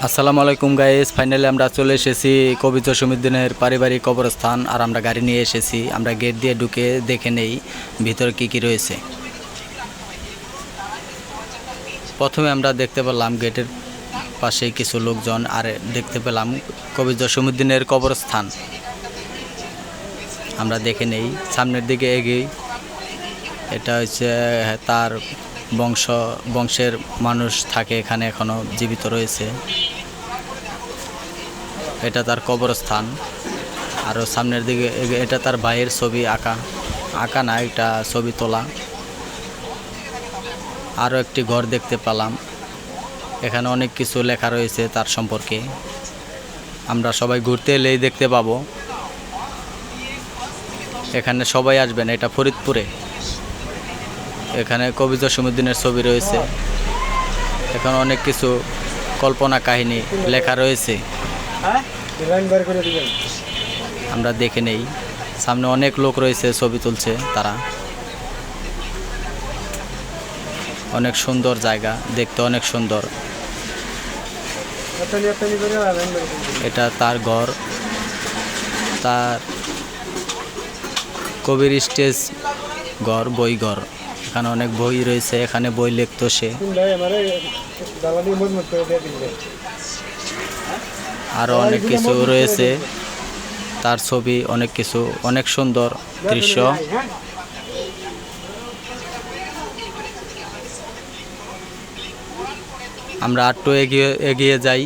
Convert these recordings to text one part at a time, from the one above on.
আসসালামু আলাইকুম guys, finally আমরা চলে এসেছি কবি জসিমউদ্দিনের পারিবারিক কবরস্থান। আর আমরা গাড়ি নিয়ে এসেছি। আমরা গেট দিয়ে ঢুকে দেখে নেই ভিতরে কি কি রয়েছে। প্রথমে আমরা দেখতে পেলাম গেটের পাশে কিছু লোকজন, আর দেখতে পেলাম কবি জসিমউদ্দিনের কবরস্থান। আমরা দেখে নেই, সামনের দিকে এগিয়ে। এটা হচ্ছে তার বংশের মানুষ থাকে এখানে, এখনো জীবিত রয়েছে। এটা তার কবরস্থান। আরও সামনের দিকে এটা তার ভাইয়ের ছবি আঁকা না, এটা ছবি তোলা। আরও একটি ঘর দেখতে পেলাম। এখানে অনেক কিছু লেখা রয়েছে তার সম্পর্কে। আমরা সবাই ঘুরতে এলেই দেখতে পাবো। এখানে সবাই আসবেন, এটা ফরিদপুরে। এখানে কবি জসিমউদ্দিনের ছবি রয়েছে। এখানে অনেক কিছু কল্পনা কাহিনী লেখা রয়েছে। আমরা দেখে নেই, সামনে অনেক লোক রয়েছে, ছবি তুলছে তারা। অনেক সুন্দর জায়গা, দেখতে অনেক সুন্দর। এটা তার ঘর, তার কবির স্টেজ ঘর, বই ঘর। এখানে অনেক বই রয়েছে, এখানে বই লিখতো সে। আরও অনেক কিছু রয়েছে, তার ছবি, অনেক কিছু, অনেক সুন্দর দৃশ্য। আমরা একটু এগিয়ে যাই,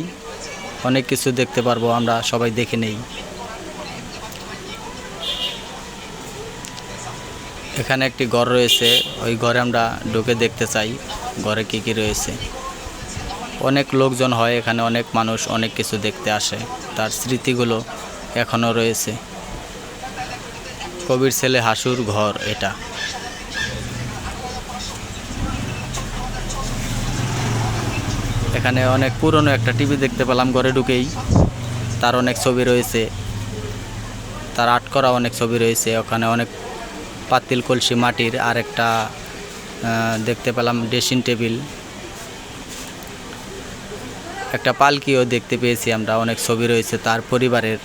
অনেক কিছু দেখতে পারবো। আমরা সবাই দেখে নেই। এখানে একটি ঘর রয়েছে, ওই ঘরে আমরা ঢুকে দেখতে চাই ঘরে কি কি রয়েছে। অনেক লোকজন হয় এখানে, অনেক মানুষ অনেক কিছু দেখতে আসে। তার স্মৃতিগুলো এখনও রয়েছে। কবির ছেলে হাসুর ঘর এটা। এখানে অনেক পুরনো একটা টিভি দেখতে পেলাম ঘরে ঢুকেই। তার অনেক ছবি রয়েছে, তার আর্ট করা অনেক ছবি রয়েছে। ওখানে অনেক পাতিল কলসি মাটির, আর একটা দেখতে পেলাম ড্রেসিং টেবিল, একটা পালকিও দেখতে পেয়েছি আমরা। অনেক ছবি রয়েছে তার পরিবারের,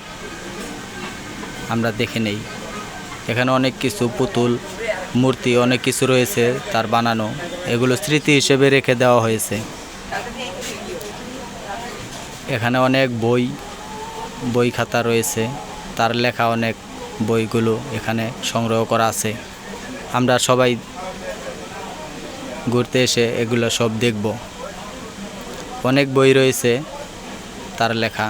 আমরা দেখে নেই। এখানে অনেক কিছু পুতুল, মূর্তি, অনেক কিছু রয়েছে তার বানানো। এগুলো স্মৃতি হিসেবে রেখে দেওয়া হয়েছে। এখানে অনেক বই খাতা রয়েছে, তার লেখা অনেক বইগুলো এখানে সংগ্রহ করা আছে। আমরা সবাই ঘুরতে এসে এগুলো সব দেখব। অনেক বই রয়েছে তার লেখা।